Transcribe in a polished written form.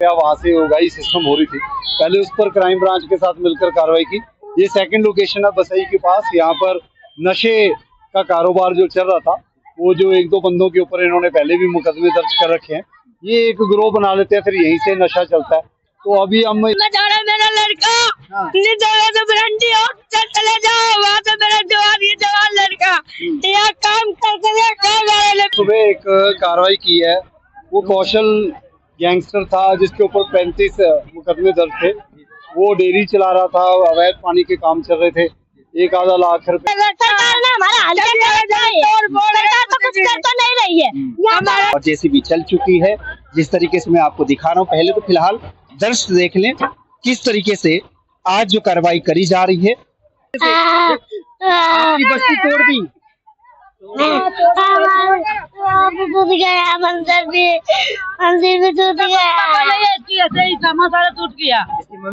क्या वहाँ से उगाही सिस्टम हो रही थी। पहले उस पर क्राइम ब्रांच के साथ मिलकर कार्रवाई की। ये सेकंड लोकेशन है बसई के पास। यहाँ पर नशे का कारोबार जो चल रहा था, वो जो एक दो बंदों के ऊपर इन्होंने पहले भी मुकदमे दर्ज कर रखे हैं। ये एक गिरोह बना लेते हैं, फिर यहीं से नशा चलता है। तो अभी हम मेरा लड़का तो बरंडी हो चले जाओ वहाँ से मेरा जवान लड़का यहाँ काम करके सुबह एक कार्रवाई की है। वो कौशल गैंगस्टर था जिसके ऊपर 35 मुकदमे दर्ज थे। वो डेयरी चला रहा था, अवैध पानी के काम चल रहे थे। 1.5 लाख रुपए सरकार ने हमारा हाल सरकार तो कुछ कर तो नहीं रही है। और जेसीबी चल चुकी है। जिस तरीके से मैं आपको दिखा रहा हूँ, पहले तो फिलहाल दृश्य देख लें किस तरीके से आज जो कार्रवाई करी जा रही है। आपकी बस्ती तोड़ दी, टूट गया मंदिर भी टूट गया, टूट गया।